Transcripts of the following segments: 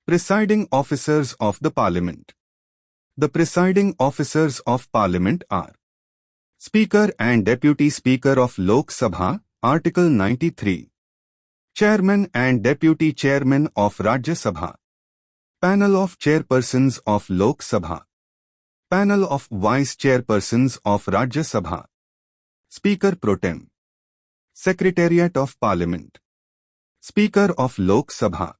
Presiding Officers of the Parliament. The presiding officers of Parliament are Speaker and Deputy Speaker of Lok Sabha, Article 93. Chairman and Deputy Chairman of Rajya Sabha. Panel of Chairpersons of Lok Sabha. Panel of Vice Chairpersons of Rajya Sabha. Speaker Pro Tem. Secretariat of Parliament. Speaker of Lok Sabha.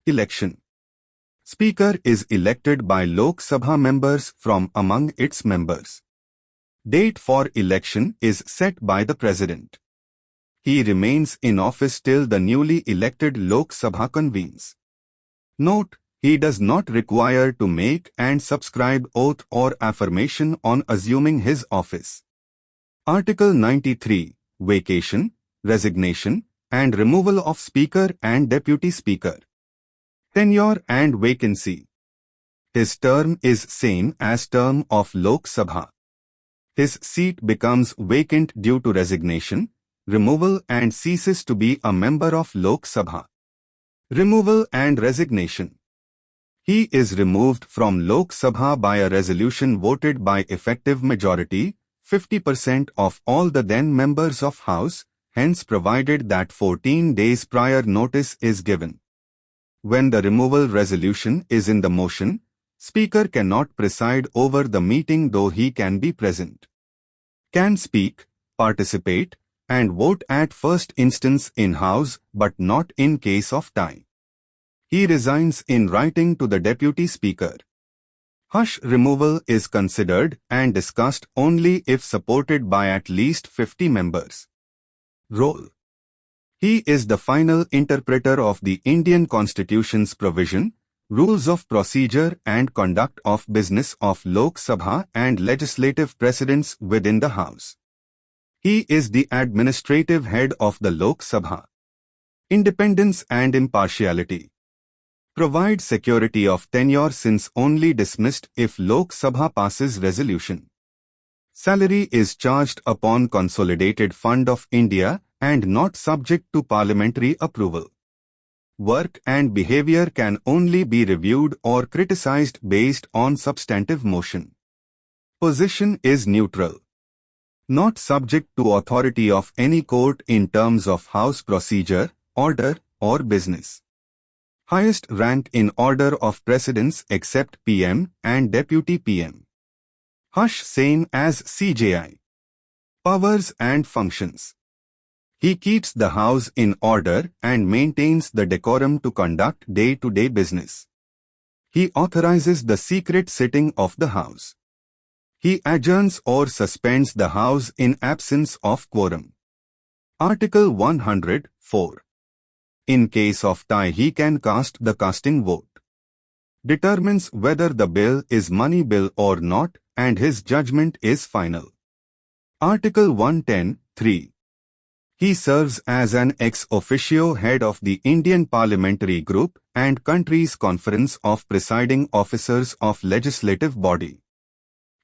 Election. Speaker is elected by Lok Sabha members from among its members. Date for election is set by the President. He remains in office till the newly elected Lok Sabha convenes. Note: he does not require to make and subscribe oath or affirmation on assuming his office. Article 93. Vacation, resignation, and removal of Speaker and Deputy Speaker. Tenure and vacancy. His term is same as term of Lok Sabha. His seat becomes vacant due to resignation, removal and ceases to be a member of Lok Sabha. Removal and resignation. He is removed from Lok Sabha by a resolution voted by effective majority, 50% of all the then members of House, hence provided that 14 days prior notice is given. When the removal resolution is in the motion, Speaker cannot preside over the meeting though he can be present. Can speak, participate, and vote at first instance in House but not in case of tie. He resigns in writing to the Deputy Speaker. Hush removal is considered and discussed only if supported by at least 50 members. Role. He is the final interpreter of the Indian Constitution's provision, rules of procedure and conduct of business of Lok Sabha and legislative precedents within the House. He is the administrative head of the Lok Sabha. Independence and impartiality. Provide security of tenure since only dismissed if Lok Sabha passes resolution. Salary is charged upon Consolidated Fund of India and not subject to parliamentary approval. Work and behavior can only be reviewed or criticized based on substantive motion. Position is neutral. Not subject to authority of any court in terms of House procedure, order, or business. Highest rank in order of precedence except PM and Deputy PM. Hush same as CJI. Powers and functions. He keeps the House in order and maintains the decorum to conduct day-to-day business. He authorizes the secret sitting of the House. He adjourns or suspends the House in absence of quorum. Article 104. In case of tie, he can cast the casting vote. Determines whether the bill is money bill or not, and his judgment is final. Article 110(3). He serves as an ex officio head of the Indian Parliamentary Group and Countries Conference of Presiding Officers of Legislative Body.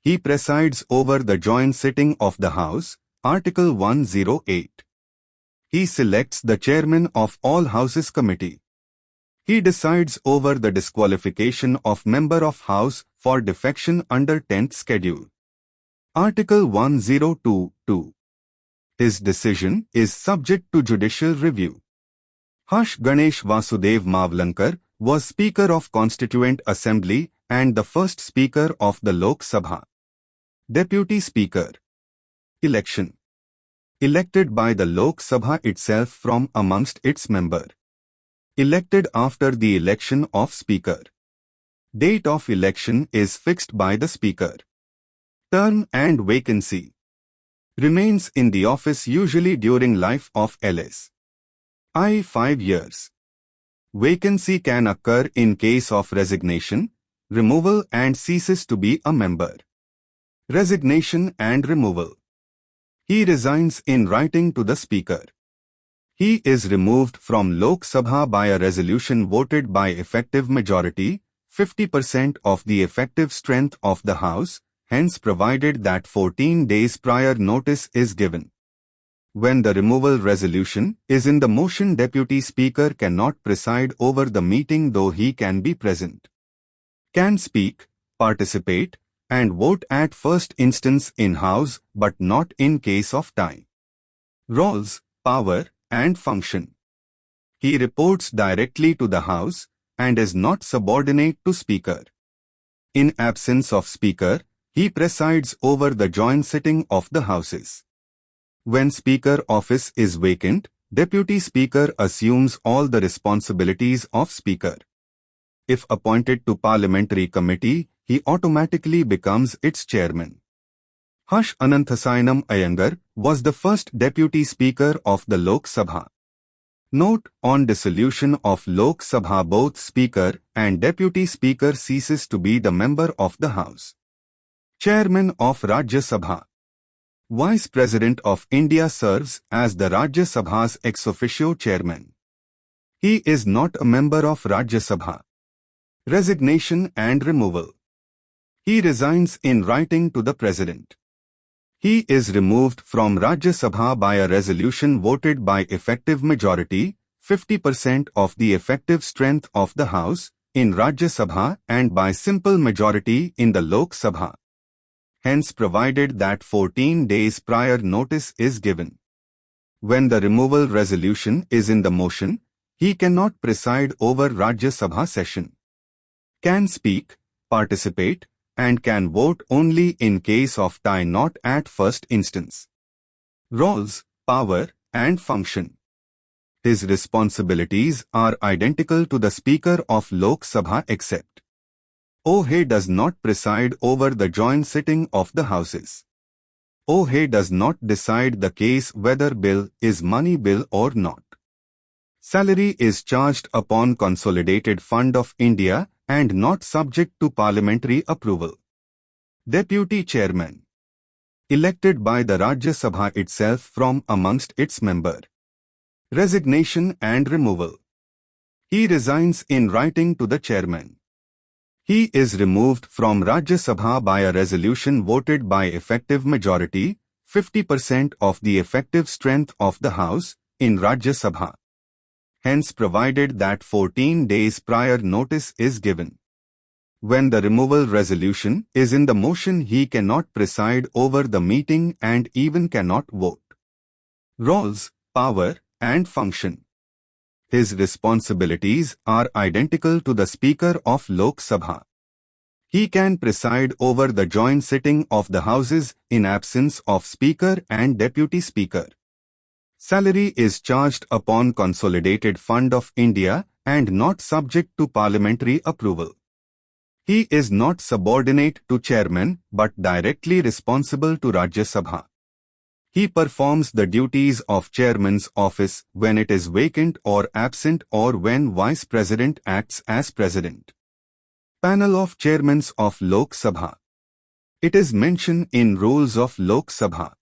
He presides over the joint sitting of the House, Article 108. He selects the chairman of all Houses committee. He decides over the disqualification of member of House for defection under 10th schedule. Article 1022. His decision is subject to judicial review. Harsh Ganesh Vasudev Mavlankar was Speaker of Constituent Assembly and the first Speaker of the Lok Sabha. Deputy Speaker. Election. Elected by the Lok Sabha itself from amongst its member. Elected after the election of Speaker. Date of election is fixed by the Speaker. Term and vacancy. Remains in the office usually during life of LS. I 5 years. Vacancy can occur in case of resignation, removal and ceases to be a member. Resignation and removal. He resigns in writing to the Speaker. He is removed from Lok Sabha by a resolution voted by effective majority, 50% of the effective strength of the House, hence provided that 14 days prior notice is given. When the removal resolution is in the motion, Deputy Speaker cannot preside over the meeting though he can be present, can speak, participate, and vote at first instance in House but not in case of tie. Roles, power, and function. He reports directly to the House and is not subordinate to Speaker. In absence of Speaker, he presides over the joint sitting of the Houses. When Speaker office is vacant, Deputy Speaker assumes all the responsibilities of Speaker. If appointed to Parliamentary Committee, he automatically becomes its chairman. Harsh Ananthasayanam Iyengar was the first Deputy Speaker of the Lok Sabha. Note: on dissolution of Lok Sabha, both Speaker and Deputy Speaker ceases to be the member of the House. Chairman of Rajya Sabha. Vice President of India serves as the Rajya Sabha's ex officio chairman. He is not a member of Rajya Sabha. Resignation and removal. He resigns in writing to the President. He is removed from Rajya Sabha by a resolution voted by effective majority, 50% of the effective strength of the House, in Rajya Sabha and by simple majority in the Lok Sabha. Hence, provided that 14 days prior notice is given. When the removal resolution is in the motion, he cannot preside over Rajya Sabha session, can speak, participate, and can vote only in case of tie, not at first instance. Roles, power, and function. His responsibilities are identical to the Speaker of Lok Sabha except he does not preside over the joint sitting of the Houses. He does not decide the case whether bill is money bill or not. Salary is charged upon Consolidated Fund of India and not subject to parliamentary approval. Deputy Chairman. Elected by the Rajya Sabha itself from amongst its members. Resignation and removal. He resigns in writing to the Chairman. He is removed from Rajya Sabha by a resolution voted by effective majority, 50% of the effective strength of the House, in Rajya Sabha. Hence, provided that 14 days prior notice is given. When the removal resolution is in the motion, he cannot preside over the meeting and even cannot vote. Roles, power, and function. His responsibilities are identical to the Speaker of Lok Sabha. He can preside over the joint sitting of the Houses in absence of Speaker and Deputy Speaker. Salary is charged upon Consolidated Fund of India and not subject to parliamentary approval. He is not subordinate to Chairman but directly responsible to Rajya Sabha. He performs the duties of Chairman's office when it is vacant or absent or when Vice President acts as President. Panel of Chairmans of Lok Sabha. It is mentioned in Rules of Lok Sabha.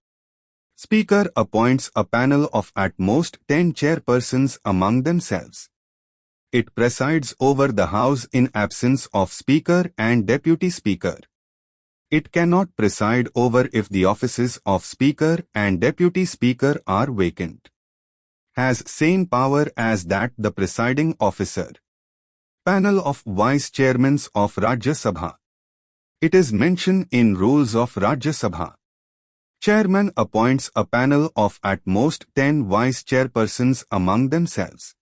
Speaker appoints a panel of at most 10 chairpersons among themselves. It presides over the House in absence of Speaker and Deputy Speaker. It cannot preside over if the offices of Speaker and Deputy Speaker are vacant. Has same power as that the presiding officer. Panel of Vice Chairmen of Rajya Sabha. It is mentioned in Rules of Rajya Sabha. Chairman appoints a panel of at most 10 vice chairpersons among themselves.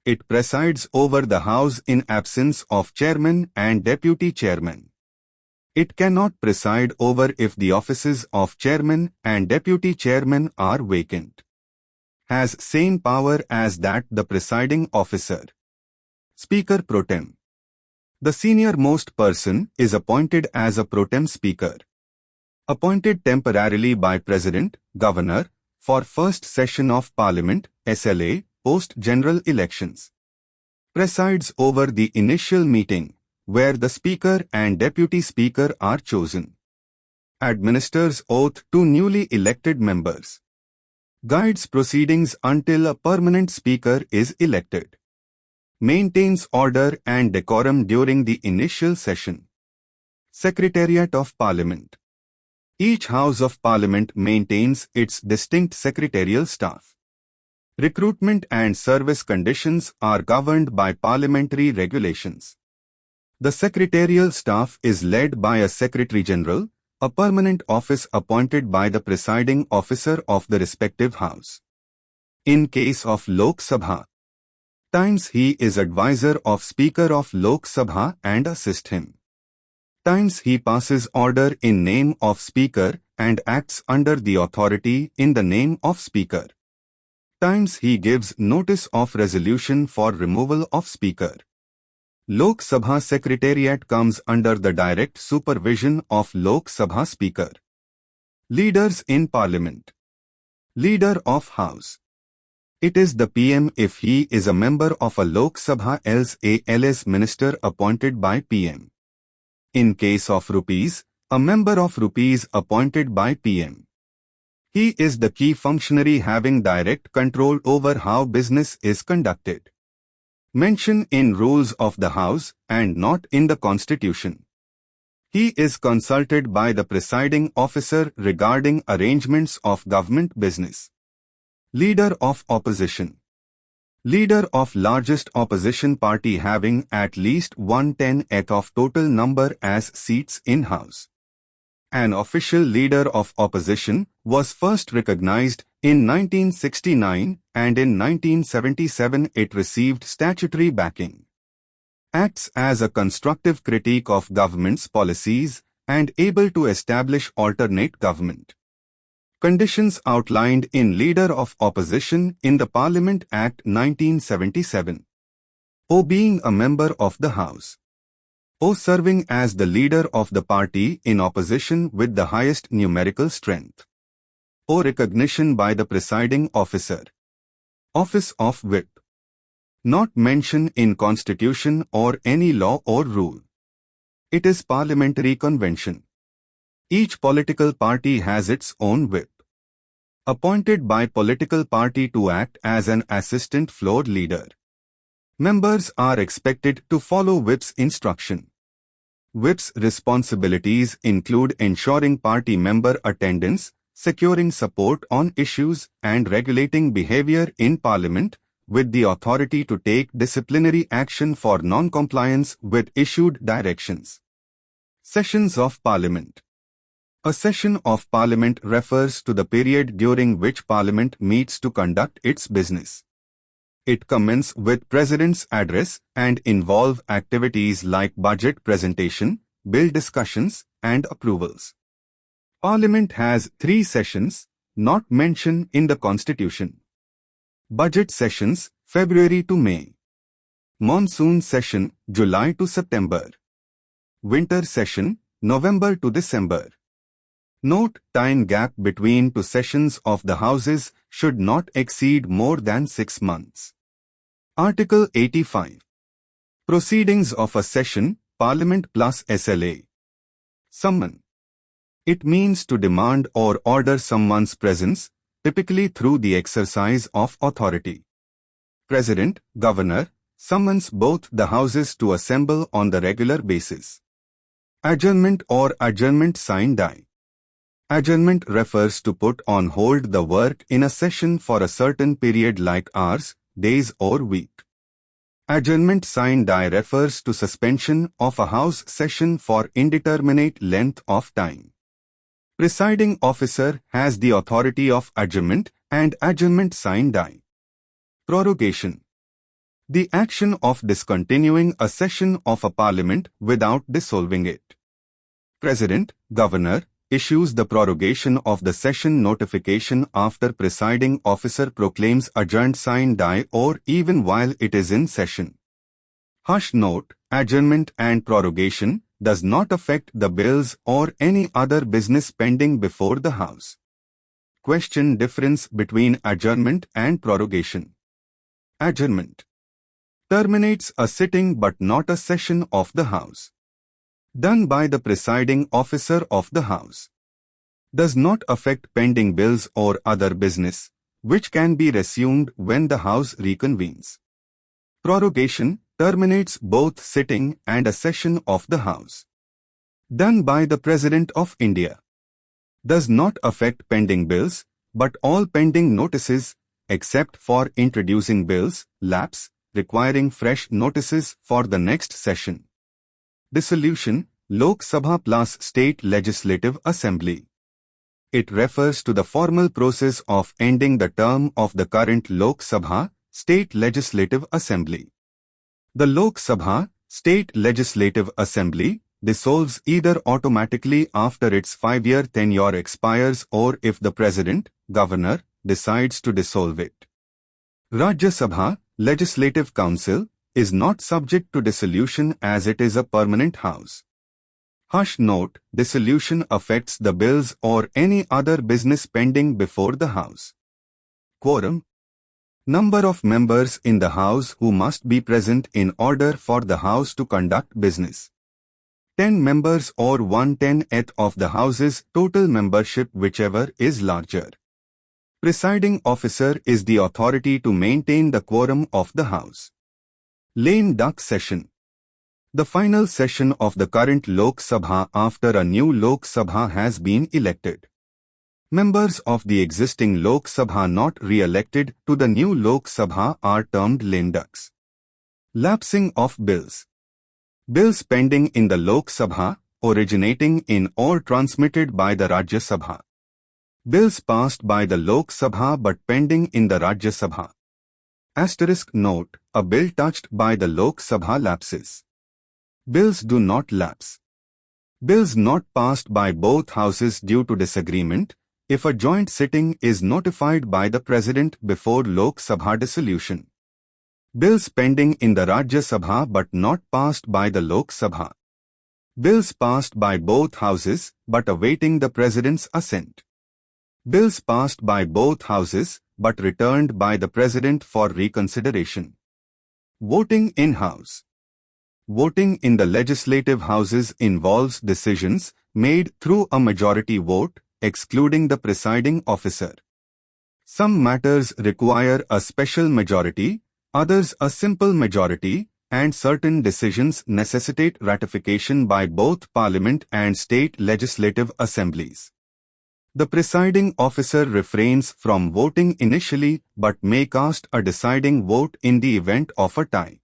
It presides over the House in absence of Chairman and Deputy Chairman. It cannot preside over if the offices of Chairman and Deputy Chairman are vacant. Has same power as that the presiding officer. Speaker Pro Tem. The senior-most person is appointed as a Pro Tem Speaker. Appointed temporarily by President, Governor, for first session of Parliament, SLA, post-general elections. Presides over the initial meeting, where the Speaker and Deputy Speaker are chosen. Administers oath to newly elected members. Guides proceedings until a permanent Speaker is elected. Maintains order and decorum during the initial session. Secretariat of Parliament. Each House of Parliament maintains its distinct secretarial staff. Recruitment and service conditions are governed by parliamentary regulations. The secretarial staff is led by a Secretary General, a permanent office appointed by the presiding officer of the respective house. In case of Lok Sabha, times he is advisor of Speaker of Lok Sabha and assist him. Times he passes order in name of Speaker and acts under the authority in the name of Speaker. Times he gives notice of resolution for removal of Speaker. Lok Sabha Secretariat comes under the direct supervision of Lok Sabha Speaker. Leaders in Parliament. Leader of House. It is the PM if he is a member of a Lok Sabha, else a LS minister appointed by PM. In case of rupees, a member of rupees appointed by PM. He is the key functionary having direct control over how business is conducted. Mention in rules of the House and not in the Constitution. He is consulted by the presiding officer regarding arrangements of government business. Leader of Opposition. Leader of largest opposition party having at least 1/10th of total number as seats in House. An official leader of opposition was first recognized in 1969 and in 1977 it received statutory backing. Acts as a constructive critique of government's policies and able to establish alternate government. Conditions outlined in Leader of Opposition in the Parliament Act 1977. O. Being a member of the House. O. Serving as the leader of the party in opposition with the highest numerical strength. O. Recognition by the presiding officer. Office of Whip. Not mentioned in Constitution or any law or rule. It is parliamentary convention. Each political party has its own whip. Appointed by political party to act as an assistant floor leader. Members are expected to follow whip's instruction. Whip's responsibilities include ensuring party member attendance, securing support on issues and regulating behavior in Parliament, with the authority to take disciplinary action for non-compliance with issued directions. Sessions of Parliament. A session of Parliament refers to the period during which Parliament meets to conduct its business. It commences with President's address and involve activities like budget presentation, bill discussions, and approvals. Parliament has 3 sessions, not mentioned in the Constitution. Budget sessions, February to May. Monsoon session, July to September. Winter session, November to December. Note: time gap between 2 sessions of the Houses should not exceed more than 6 months. Article 85. Proceedings of a session, Parliament plus SLA. Summon. It means to demand or order someone's presence, typically through the exercise of authority. President, Governor, summons both the Houses to assemble on the regular basis. Adjournment or adjournment sine die. Adjournment refers to put on hold the work in a session for a certain period like hours, days or week. Adjournment sine die refers to suspension of a House session for indeterminate length of time. Presiding officer has the authority of adjournment and adjournment sine die. Prorogation. The action of discontinuing a session of a Parliament without dissolving it. President, Governor, issues the prorogation of the session notification after presiding officer proclaims adjourned sine die or even while it is in session. Hush note: adjournment and prorogation does not affect the bills or any other business pending before the House. Question: difference between adjournment and prorogation. Adjournment terminates a sitting but not a session of the House. Done by the presiding officer of the House. Does not affect pending bills or other business, which can be resumed when the House reconvenes. Prorogation terminates both sitting and a session of the House. Done by the President of India. does not affect pending bills, but all pending notices, except for introducing bills, lapse, requiring fresh notices for the next session. Dissolution, Lok Sabha plus State Legislative Assembly. It refers to the formal process of ending the term of the current Lok Sabha, State Legislative Assembly. The Lok Sabha, State Legislative Assembly, dissolves either automatically after its 5-year tenure expires or if the President, Governor, decides to dissolve it. Rajya Sabha, Legislative Council, is not subject to dissolution as it is a permanent house. Hush note, dissolution affects the bills or any other business pending before the House. Quorum. Number of members in the House who must be present in order for the House to conduct business. 10 members or 1/10th of the House's total membership, whichever is larger. Presiding officer is the authority to maintain the quorum of the House. Lame duck session. The final session of the current Lok Sabha after a new Lok Sabha has been elected. Members of the existing Lok Sabha not re-elected to the new Lok Sabha are termed lame ducks. Lapsing of bills. Bills pending in the Lok Sabha, originating in or transmitted by the Rajya Sabha. Bills passed by the Lok Sabha but pending in the Rajya Sabha. Asterisk note, a bill touched by the Lok Sabha lapses. Bills do not lapse. Bills not passed by both houses due to disagreement, if a joint sitting is notified by the President before Lok Sabha dissolution. Bills pending in the Rajya Sabha but not passed by the Lok Sabha. Bills passed by both houses but awaiting the President's assent. Bills passed by both houses but returned by the President for reconsideration. Voting in House. Voting in the legislative houses involves decisions made through a majority vote, excluding the presiding officer. Some matters require a special majority, others a simple majority, and certain decisions necessitate ratification by both Parliament and state legislative assemblies. The presiding officer refrains from voting initially but may cast a deciding vote in the event of a tie.